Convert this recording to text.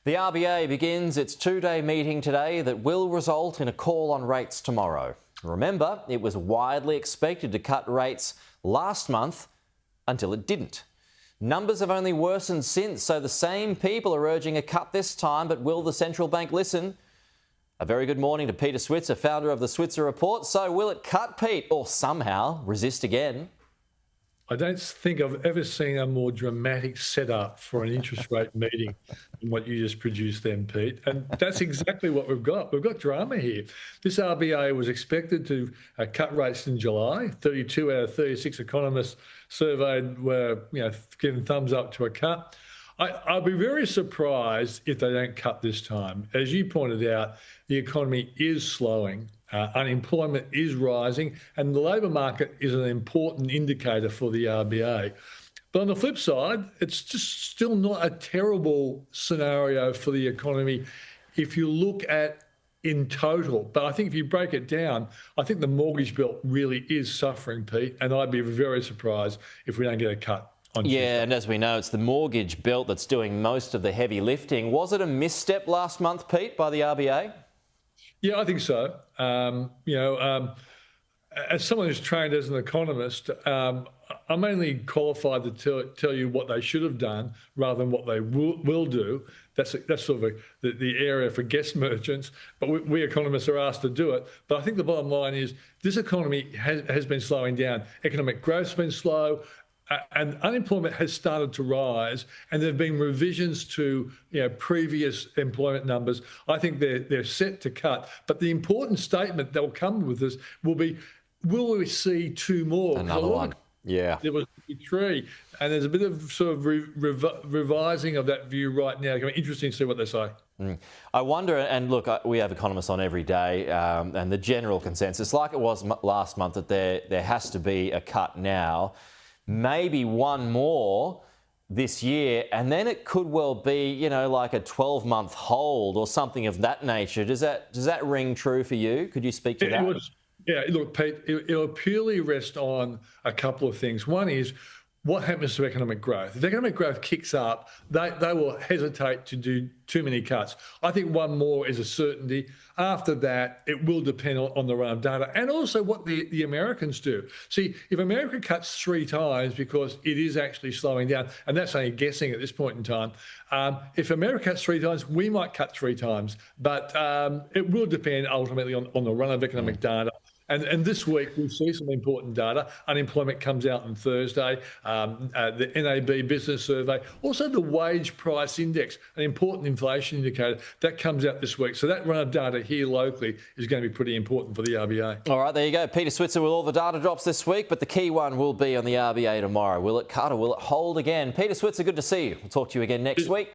The RBA begins its two-day meeting today that will result in a call on rates tomorrow. Remember, it was widely expected to cut rates last month until it didn't. Numbers have only worsened since, so the same people are urging a cut this time, but will the central bank listen? A very good morning to Peter Switzer, founder of the Switzer Report. So will it cut, Pete, or somehow resist again? I don't think I've ever seen a more dramatic setup for an interest rate meeting than what you just produced then, Pete. And that's exactly what we've got. We've got drama here. This RBA was expected to cut rates in July. 32 out of 36 economists surveyed were, giving thumbs up to a cut. I'll be very surprised if they don't cut this time. As you pointed out, the economy is slowing. Unemployment is rising, and the labour market is an important indicator for the RBA. But on the flip side, it's just still not a terrible scenario for the economy if you look at in total. But I think if you break it down, I think the mortgage belt really is suffering, Pete, and I'd be very surprised if we don't get a cut. Yeah, and as we know, it's the mortgage belt that's doing most of the heavy lifting. Was it a misstep last month, Pete, by the RBA? Yeah, I think so. As someone who's trained as an economist, I'm only qualified to tell you what they should have done rather than what they will do. That's sort of the area for guest merchants, but we economists are asked to do it. But I think the bottom line is this economy has been slowing down. Economic growth's been slow. And unemployment has started to rise, and there have been revisions to previous employment numbers. I think they're set to cut. But the important statement that will come with this will be, will we see two more? Another one. Yeah. There was three, and there's a bit of sort of revising of that view right now. It's interesting to see what they say. I wonder, and look, we have economists on every day, and the general consensus, like it was last month, that there has to be a cut now. Maybe one more this year, and then it could well be, like a 12-month hold or something of that nature. Does that ring true for you? Could you speak to that? Yeah, look, Pete, it'll purely rest on a couple of things. One is, what happens to economic growth? If economic growth kicks up, they will hesitate to do too many cuts. I think one more is a certainty. After that, it will depend on the run of data and also what the Americans do. See, if America cuts 3 times because it is actually slowing down, and that's only guessing at this point in time, if America cuts 3 times, we might cut 3 times. But it will depend ultimately on the run of economic data. And this week, we'll see some important data. Unemployment comes out on Thursday, the NAB business survey, also the wage price index, an important inflation indicator, that comes out this week. So that run of data here locally is going to be pretty important for the RBA. All right, there you go. Peter Switzer with all the data drops this week, but the key one will be on the RBA tomorrow. Will it cut or will it hold again? Peter Switzer, good to see you. We'll talk to you again next week.